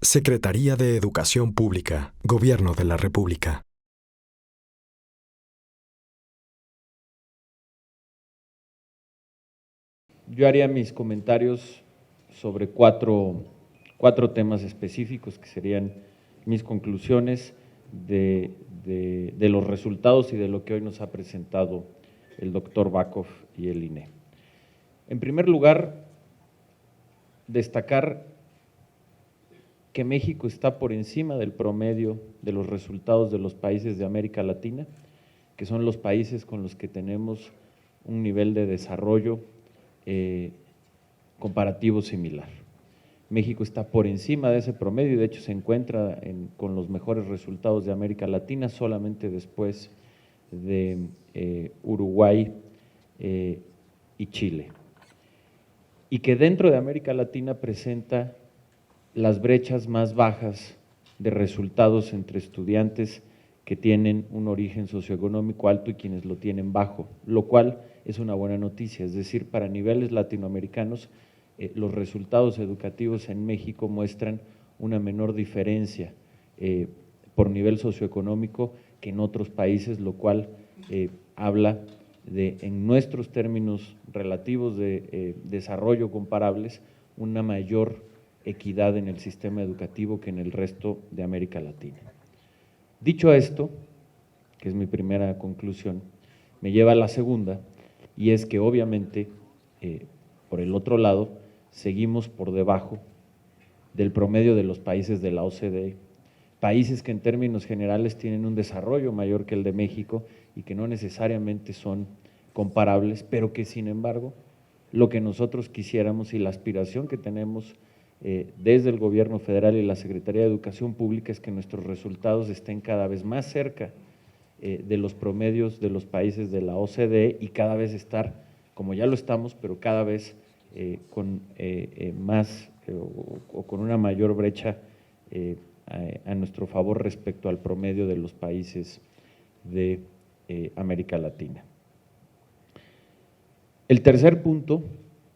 Secretaría de Educación Pública, Gobierno de la República. Yo haría mis comentarios sobre cuatro temas específicos que serían mis conclusiones de los resultados y de lo que hoy nos ha presentado el doctor Bakov y el INE. En primer lugar, destacar que México está por encima del promedio de los resultados de los países de América Latina, que son los países con los que tenemos un nivel de desarrollo comparativo similar. México está por encima de ese promedio y de hecho se encuentra con los mejores resultados de América Latina, solamente después de Uruguay y Chile. Y que dentro de América Latina presenta las brechas más bajas de resultados entre estudiantes que tienen un origen socioeconómico alto y quienes lo tienen bajo, lo cual es una buena noticia, es decir, para niveles latinoamericanos, los resultados educativos en México muestran una menor diferencia por nivel socioeconómico que en otros países, lo cual habla de, en nuestros términos relativos de desarrollo comparables, una mayor equidad en el sistema educativo que en el resto de América Latina. Dicho esto, que es mi primera conclusión, me lleva a la segunda, y es que obviamente, por el otro lado, seguimos por debajo del promedio de los países de la OCDE, países que en términos generales tienen un desarrollo mayor que el de México y que no necesariamente son comparables, pero que sin embargo, lo que nosotros quisiéramos y la aspiración que tenemos desde el gobierno federal y la Secretaría de Educación Pública es que nuestros resultados estén cada vez más cerca de los promedios de los países de la OCDE y cada vez estar, como ya lo estamos, pero cada vez con más o con una mayor brecha a nuestro favor respecto al promedio de los países de América Latina. El tercer punto,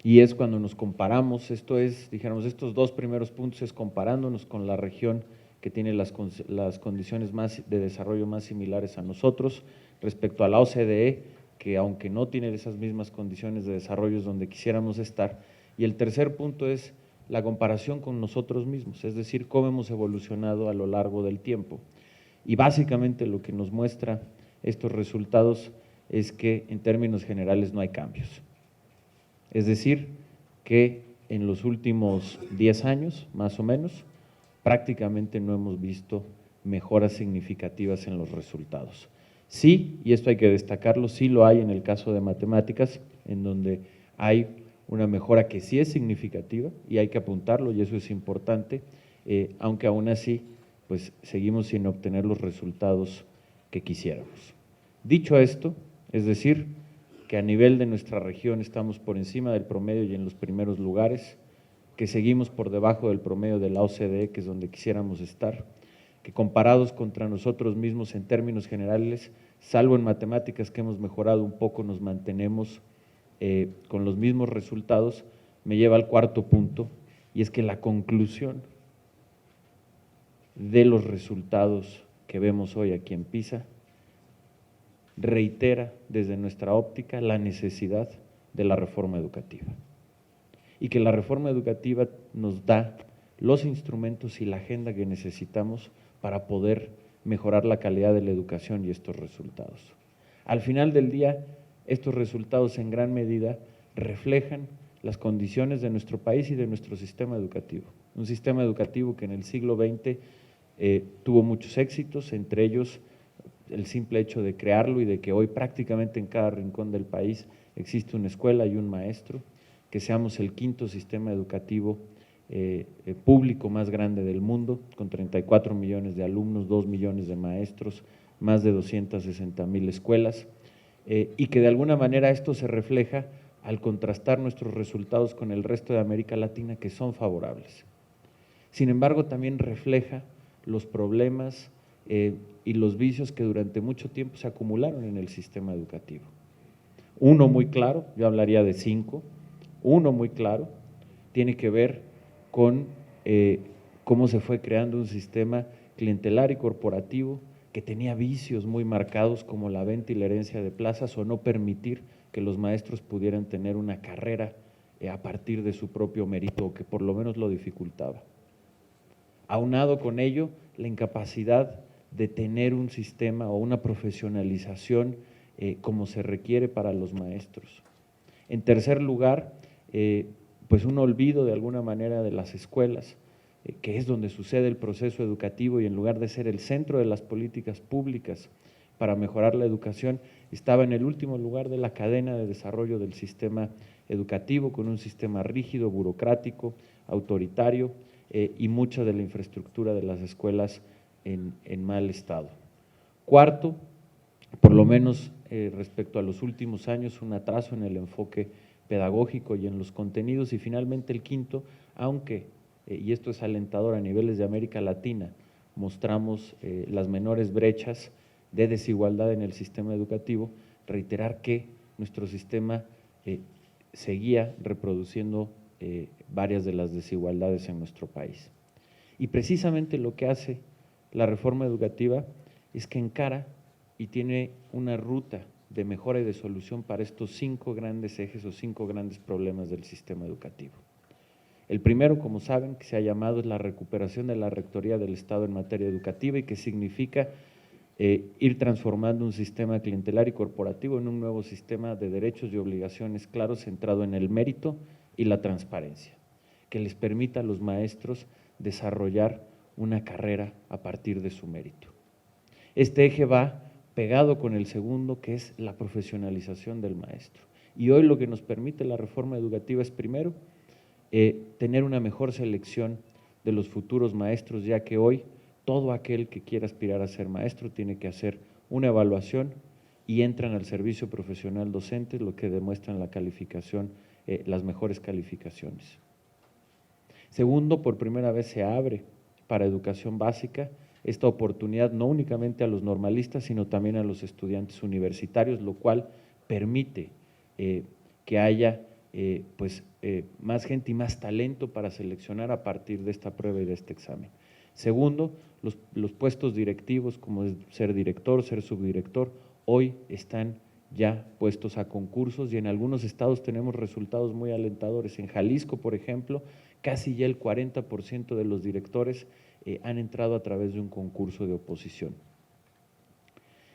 y es cuando nos comparamos, esto es, dijéramos, estos dos primeros puntos es comparándonos con la región que tiene las condiciones de desarrollo más similares a nosotros, respecto a la OCDE, que aunque no tiene esas mismas condiciones de desarrollo es donde quisiéramos estar. Y el tercer punto es la comparación con nosotros mismos, es decir, cómo hemos evolucionado a lo largo del tiempo. Y básicamente lo que nos muestra estos resultados es que en términos generales no hay cambios. Es decir, que en los últimos 10 años, más o menos, prácticamente no hemos visto mejoras significativas en los resultados. Sí, y esto hay que destacarlo, sí lo hay en el caso de matemáticas, en donde hay una mejora que sí es significativa y hay que apuntarlo y eso es importante, aunque aún así pues seguimos sin obtener los resultados que quisiéramos. Dicho esto, es decir, que a nivel de nuestra región estamos por encima del promedio y en los primeros lugares, que seguimos por debajo del promedio de la OCDE, que es donde quisiéramos estar, que comparados contra nosotros mismos en términos generales, salvo en matemáticas que hemos mejorado un poco, nos mantenemos con los mismos resultados, me lleva al cuarto punto, y es que la conclusión de los resultados que vemos hoy aquí en PISA reitera desde nuestra óptica la necesidad de la reforma educativa y que la reforma educativa nos da los instrumentos y la agenda que necesitamos para poder mejorar la calidad de la educación y estos resultados. Al final del día, estos resultados en gran medida reflejan las condiciones de nuestro país y de nuestro sistema educativo. Un sistema educativo que en el siglo XX tuvo muchos éxitos, entre ellos el simple hecho de crearlo y de que hoy prácticamente en cada rincón del país existe una escuela y un maestro, que seamos el quinto sistema educativo público más grande del mundo, con 34 millones de alumnos, 2 millones de maestros, más de 260,000 escuelas, y que de alguna manera esto se refleja al contrastar nuestros resultados con el resto de América Latina, que son favorables. Sin embargo, también refleja los problemas y los vicios que durante mucho tiempo se acumularon en el sistema educativo. Uno muy claro, yo hablaría de 5, uno muy claro, tiene que ver con cómo se fue creando un sistema clientelar y corporativo que tenía vicios muy marcados como la venta y la herencia de plazas o no permitir que los maestros pudieran tener una carrera a partir de su propio mérito o que por lo menos lo dificultaba. Aunado con ello, la incapacidad de tener un sistema o una profesionalización como se requiere para los maestros. En tercer lugar, pues un olvido de alguna manera de las escuelas, que es donde sucede el proceso educativo y en lugar de ser el centro de las políticas públicas para mejorar la educación, estaba en el último lugar de la cadena de desarrollo del sistema educativo, con un sistema rígido, burocrático, autoritario y mucha de la infraestructura de las escuelas en mal estado. Cuarto, por lo menos respecto a los últimos años, un atraso en el enfoque pedagógico y en los contenidos. Y finalmente el quinto, aunque, y esto es alentador a niveles de América Latina, mostramos las menores brechas de desigualdad en el sistema educativo, reiterar que nuestro sistema seguía reproduciendo varias de las desigualdades en nuestro país. Y precisamente lo que hace la reforma educativa es que encara y tiene una ruta de mejora y de solución para estos 5 grandes ejes o 5 grandes problemas del sistema educativo. El primero, como saben, que se ha llamado es la recuperación de la Rectoría del Estado en materia educativa y que significa ir transformando un sistema clientelar y corporativo en un nuevo sistema de derechos y obligaciones claros centrado en el mérito y la transparencia, que les permita a los maestros desarrollar una carrera a partir de su mérito. Este eje va pegado con el segundo, que es la profesionalización del maestro. Y hoy lo que nos permite la reforma educativa es, primero, tener una mejor selección de los futuros maestros, ya que hoy todo aquel que quiera aspirar a ser maestro tiene que hacer una evaluación y entran al servicio profesional docente, lo que demuestran la calificación, las mejores calificaciones. Segundo, por primera vez se abre para educación básica esta oportunidad no únicamente a los normalistas, sino también a los estudiantes universitarios, lo cual permite que haya más gente y más talento para seleccionar a partir de esta prueba y de este examen. Segundo, los puestos directivos, como es ser director, ser subdirector, hoy están ya puestos a concursos y en algunos estados tenemos resultados muy alentadores. En Jalisco, por ejemplo, casi ya el 40% de los directores han entrado a través de un concurso de oposición.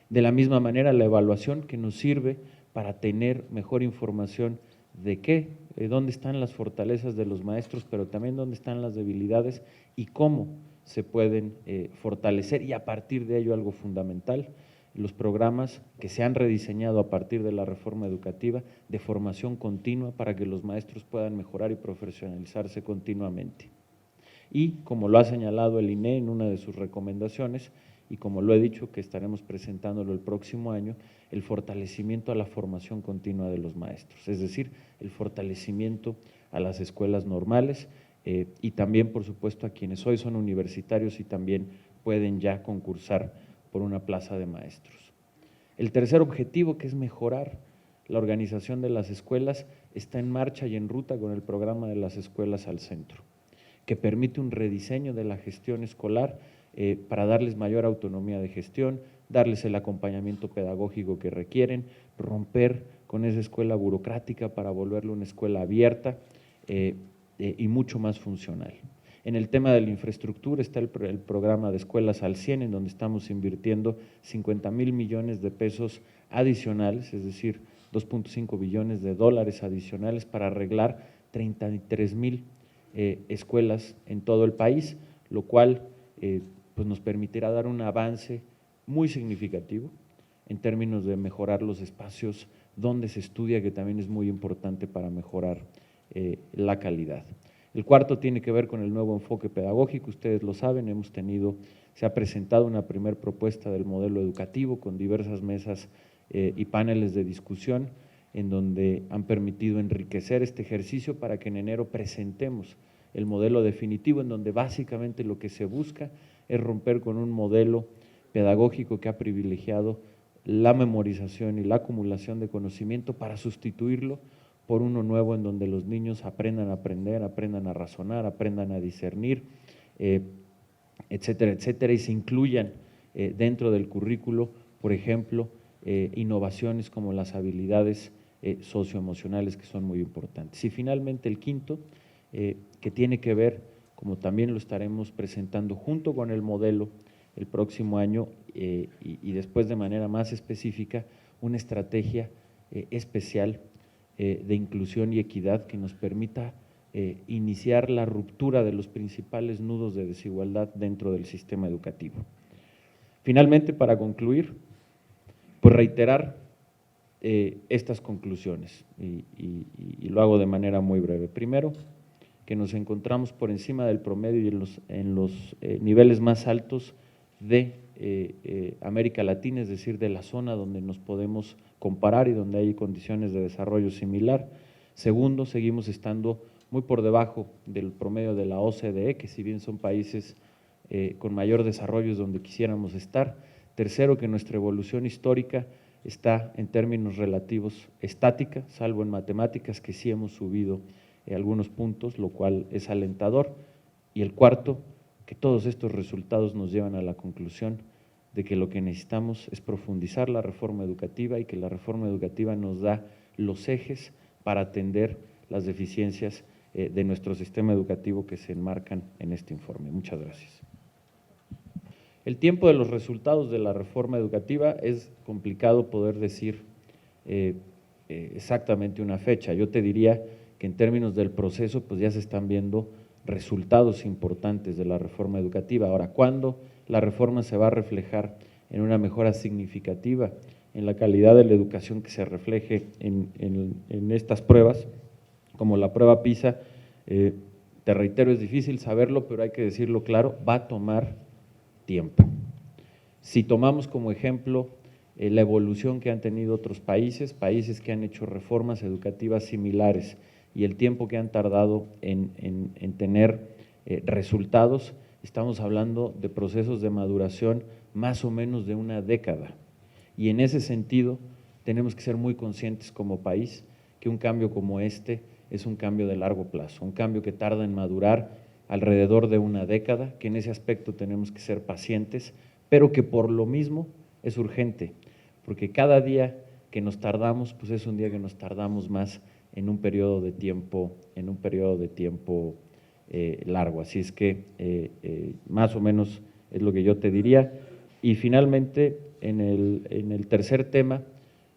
De la misma manera, la evaluación que nos sirve para tener mejor información de dónde están las fortalezas de los maestros, pero también dónde están las debilidades y cómo se pueden fortalecer y a partir de ello algo fundamental, los programas que se han rediseñado a partir de la reforma educativa de formación continua para que los maestros puedan mejorar y profesionalizarse continuamente. Y como lo ha señalado el INE en una de sus recomendaciones, y como lo he dicho que estaremos presentándolo el próximo año, el fortalecimiento a la formación continua de los maestros, es decir, el fortalecimiento a las escuelas normales y también, por supuesto, a quienes hoy son universitarios y también pueden ya concursar por una plaza de maestros. El tercer objetivo, que es mejorar la organización de las escuelas, está en marcha y en ruta con el programa de las escuelas al centro, que permite un rediseño de la gestión escolar para darles mayor autonomía de gestión, darles el acompañamiento pedagógico que requieren, romper con esa escuela burocrática para volverla una escuela abierta y mucho más funcional. En el tema de la infraestructura está el programa de Escuelas al 100, en donde estamos invirtiendo 50,000 millones de pesos adicionales, es decir, 2.5 billones de dólares adicionales para arreglar 33,000 escuelas en todo el país, lo cual pues nos permitirá dar un avance muy significativo en términos de mejorar los espacios donde se estudia, que también es muy importante para mejorar la calidad. El cuarto tiene que ver con el nuevo enfoque pedagógico, ustedes lo saben, se ha presentado una primera propuesta del modelo educativo con diversas mesas y paneles de discusión en donde han permitido enriquecer este ejercicio para que en enero presentemos el modelo definitivo, en donde básicamente lo que se busca es romper con un modelo pedagógico que ha privilegiado la memorización y la acumulación de conocimiento para sustituirlo por uno nuevo en donde los niños aprendan a aprender, aprendan a razonar, aprendan a discernir etcétera, etcétera, y se incluyan dentro del currículo, por ejemplo, innovaciones como las habilidades socioemocionales, que son muy importantes. Y finalmente el quinto, que tiene que ver, como también lo estaremos presentando junto con el modelo el próximo año y después de manera más específica, una estrategia especial de inclusión y equidad que nos permita iniciar la ruptura de los principales nudos de desigualdad dentro del sistema educativo. Finalmente, para concluir, pues reiterar estas conclusiones y lo hago de manera muy breve. Primero, que nos encontramos por encima del promedio y en los niveles más altos de América Latina, es decir, de la zona donde nos podemos comparar y donde hay condiciones de desarrollo similar. Segundo, seguimos estando muy por debajo del promedio de la OCDE, que si bien son países con mayor desarrollo es donde quisiéramos estar. Tercero, que nuestra evolución histórica está en términos relativos estática, salvo en matemáticas, que sí hemos subido algunos puntos, lo cual es alentador. Y el cuarto, que todos estos resultados nos llevan a la conclusión de que lo que necesitamos es profundizar la reforma educativa y que la reforma educativa nos da los ejes para atender las deficiencias de nuestro sistema educativo que se enmarcan en este informe. Muchas gracias. El tiempo de los resultados de la reforma educativa es complicado poder decir exactamente una fecha. Yo te diría que en términos del proceso, pues ya se están viendo resultados importantes de la reforma educativa. Ahora, ¿cuándo la reforma se va a reflejar en una mejora significativa en la calidad de la educación que se refleje en estas pruebas, como la prueba PISA? Te reitero, es difícil saberlo, pero hay que decirlo claro, va a tomar tiempo. Si tomamos como ejemplo la evolución que han tenido otros países que han hecho reformas educativas similares y el tiempo que han tardado en tener resultados, estamos hablando de procesos de maduración más o menos de una década. Y en ese sentido tenemos que ser muy conscientes como país que un cambio como este es un cambio de largo plazo, un cambio que tarda en madurar alrededor de una década, que en ese aspecto tenemos que ser pacientes, pero que por lo mismo es urgente, porque cada día que nos tardamos, pues es un día que nos tardamos más en un periodo de tiempo, largo. Así es que más o menos es lo que yo te diría. Y finalmente, en el tercer tema,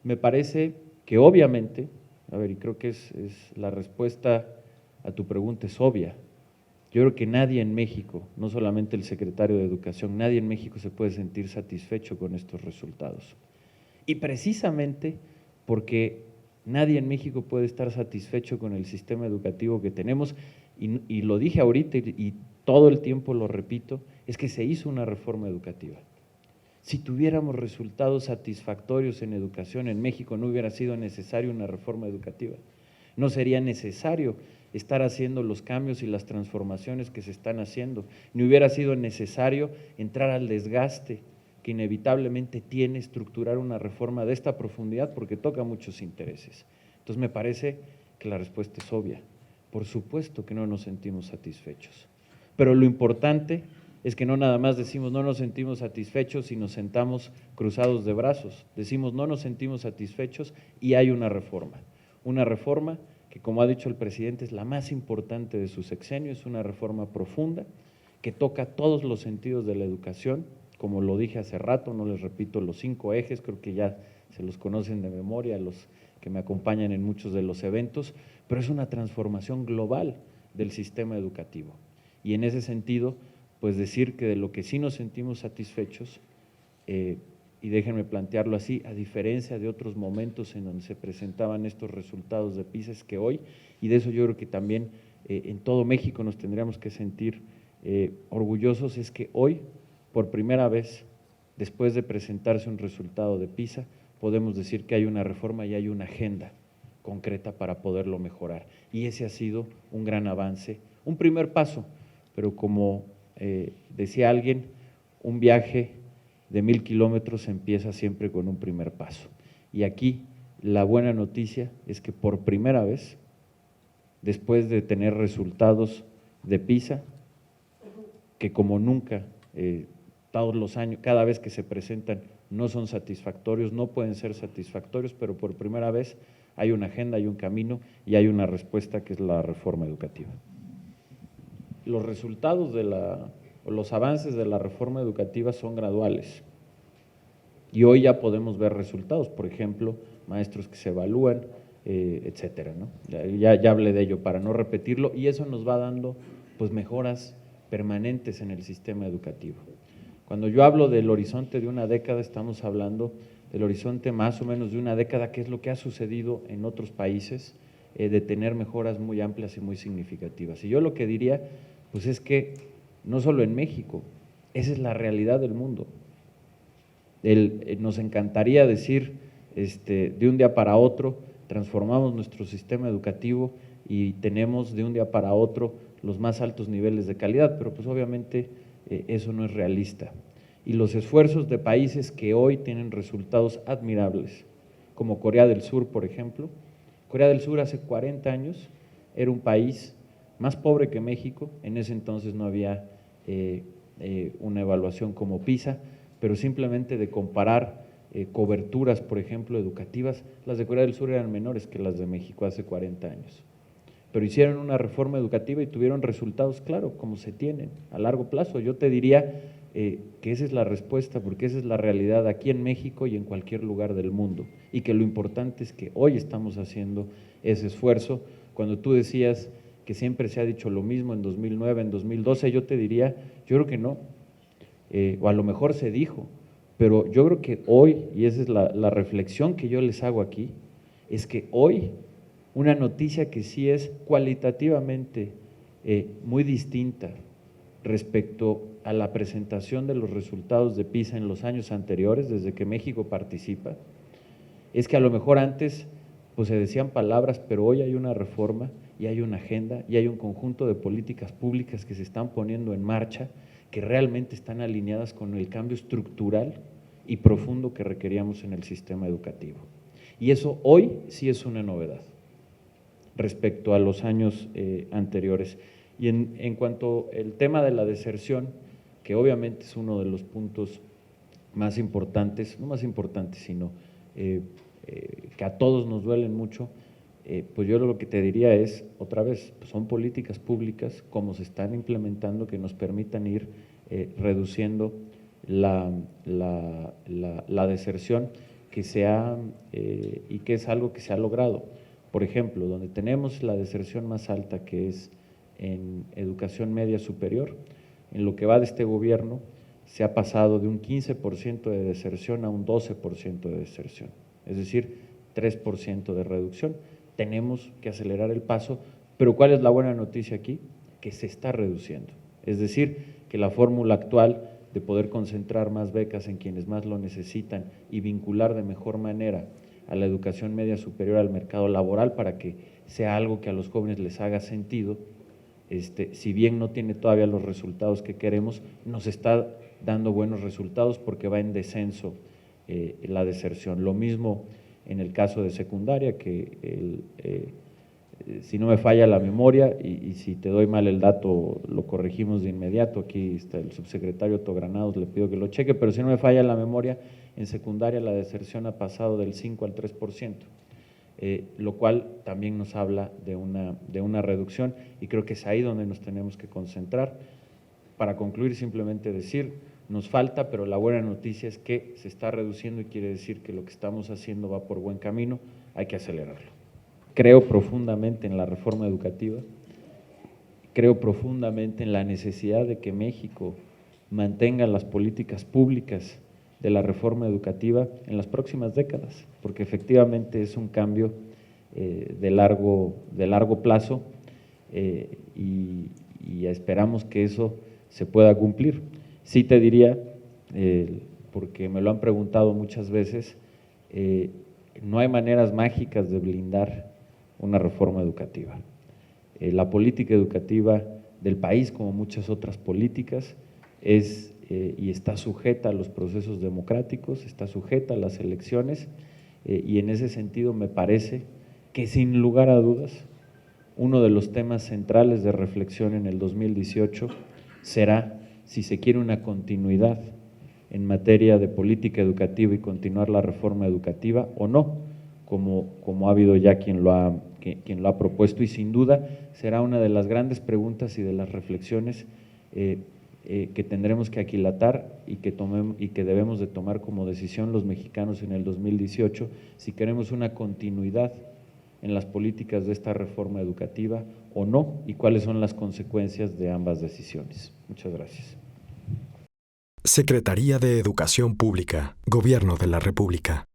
me parece que obviamente, a ver, y creo que es la respuesta a tu pregunta es obvia. Yo creo que nadie en México, no solamente el secretario de Educación, nadie en México se puede sentir satisfecho con estos resultados. Y precisamente porque nadie en México puede estar satisfecho con el sistema educativo que tenemos, y lo dije ahorita y todo el tiempo lo repito, es que se hizo una reforma educativa. Si tuviéramos resultados satisfactorios en educación en México, no hubiera sido necesario una reforma educativa. No sería necesario estar haciendo los cambios y las transformaciones que se están haciendo, ni hubiera sido necesario entrar al desgaste que inevitablemente tiene estructurar una reforma de esta profundidad porque toca muchos intereses. Entonces me parece que la respuesta es obvia. Por supuesto que no nos sentimos satisfechos, pero lo importante es que no nada más decimos no nos sentimos satisfechos y nos sentamos cruzados de brazos, decimos no nos sentimos satisfechos y hay una reforma que, como ha dicho el presidente, es la más importante de su sexenio, es una reforma profunda que toca todos los sentidos de la educación, como lo dije hace rato, no les repito los 5 ejes, creo que ya se los conocen de memoria los que me acompañan en muchos de los eventos, pero es una transformación global del sistema educativo. Y en ese sentido, pues decir que de lo que sí nos sentimos satisfechos, y déjenme plantearlo así, a diferencia de otros momentos en donde se presentaban estos resultados de PISA, es que hoy, y de eso yo creo que también en todo México nos tendríamos que sentir orgullosos, es que hoy, por primera vez, después de presentarse un resultado de PISA, podemos decir que hay una reforma y hay una agenda concreta para poderlo mejorar. Y ese ha sido un gran avance, un primer paso, pero como decía alguien, un viaje de 1000 kilómetros empieza siempre con un primer paso. Y aquí la buena noticia es que por primera vez, después de tener resultados de PISA, que como nunca, todos los años, cada vez que se presentan, no son satisfactorios, no pueden ser satisfactorios, pero por primera vez hay una agenda, hay un camino y hay una respuesta que es la reforma educativa. Los resultados o los avances de la reforma educativa son graduales y hoy ya podemos ver resultados, por ejemplo, maestros que se evalúan, etcétera, ¿no? Ya hablé de ello para no repetirlo, y eso nos va dando pues mejoras permanentes en el sistema educativo. Cuando yo hablo del horizonte de una década, estamos hablando del horizonte más o menos de una década, que es lo que ha sucedido en otros países, de tener mejoras muy amplias y muy significativas. Y yo lo que diría, pues es que no solo en México, esa es la realidad del mundo. Nos encantaría decir, de un día para otro, transformamos nuestro sistema educativo y tenemos de un día para otro los más altos niveles de calidad, pero pues obviamente eso no es realista. Y los esfuerzos de países que hoy tienen resultados admirables, como Corea del Sur, por ejemplo. Corea del Sur hace 40 años era un país más pobre que México, en ese entonces no había una evaluación como PISA, pero simplemente de comparar coberturas, por ejemplo, educativas, las de Corea del Sur eran menores que las de México hace 40 años. Pero hicieron una reforma educativa y tuvieron resultados, claro, como se tienen a largo plazo. Yo te diría que esa es la respuesta, porque esa es la realidad aquí en México y en cualquier lugar del mundo, y que lo importante es que hoy estamos haciendo ese esfuerzo. Cuando tú decías que siempre se ha dicho lo mismo en 2009, en 2012, yo te diría, yo creo que no, o a lo mejor se dijo, pero yo creo que hoy, y esa es la reflexión que yo les hago aquí, es que hoy una noticia que sí es cualitativamente muy distinta respecto a la presentación de los resultados de PISA en los años anteriores, desde que México participa, es que a lo mejor antes pues se decían palabras, pero hoy hay una reforma y hay una agenda y hay un conjunto de políticas públicas que se están poniendo en marcha, que realmente están alineadas con el cambio estructural y profundo que requeríamos en el sistema educativo. Y eso hoy sí es una novedad respecto a los años anteriores. Y en cuanto al tema de la deserción, que obviamente es uno de los puntos más importantes, no más importantes, sino que a todos nos duelen mucho, pues yo lo que te diría es, otra vez, son políticas públicas como se están implementando que nos permitan ir reduciendo la deserción que se ha, y que es algo que se ha logrado. Por ejemplo, donde tenemos la deserción más alta, que es en educación media superior, en lo que va de este gobierno se ha pasado de un 15% de deserción a un 12% de deserción, es decir, 3% de reducción. Tenemos que acelerar el paso, pero ¿cuál es la buena noticia aquí? Que se está reduciendo, es decir, que la fórmula actual de poder concentrar más becas en quienes más lo necesitan y vincular de mejor manera a la educación media superior al mercado laboral para que sea algo que a los jóvenes les haga sentido, si bien no tiene todavía los resultados que queremos, nos está dando buenos resultados porque va en descenso la deserción. Lo mismo en el caso de secundaria, que si no me falla la memoria, y si te doy mal el dato, lo corregimos de inmediato. Aquí está el subsecretario Togranados, le pido que lo cheque, pero si no me falla la memoria, en secundaria la deserción ha pasado del 5 al 3%, lo cual también nos habla de una reducción, y creo que es ahí donde nos tenemos que concentrar. Para concluir, simplemente decir, nos falta, pero la buena noticia es que se está reduciendo y quiere decir que lo que estamos haciendo va por buen camino, hay que acelerarlo. Creo profundamente en la reforma educativa, creo profundamente en la necesidad de que México mantenga las políticas públicas de la reforma educativa en las próximas décadas, porque efectivamente es un cambio de largo plazo y esperamos que eso se pueda cumplir. Sí te diría, porque me lo han preguntado muchas veces, no hay maneras mágicas de blindar una reforma educativa. La política educativa del país, como muchas otras políticas, es y está sujeta a los procesos democráticos, está sujeta a las elecciones, y en ese sentido me parece que sin lugar a dudas uno de los temas centrales de reflexión en el 2018 será si se quiere una continuidad en materia de política educativa y continuar la reforma educativa o no, como ha habido ya quien lo ha propuesto, y sin duda será una de las grandes preguntas y de las reflexiones que tendremos que aquilatar y que debemos de tomar como decisión los mexicanos en el 2018, si queremos una continuidad en las políticas de esta reforma educativa o no, y cuáles son las consecuencias de ambas decisiones. Muchas gracias. Secretaría de Educación Pública, Gobierno de la República.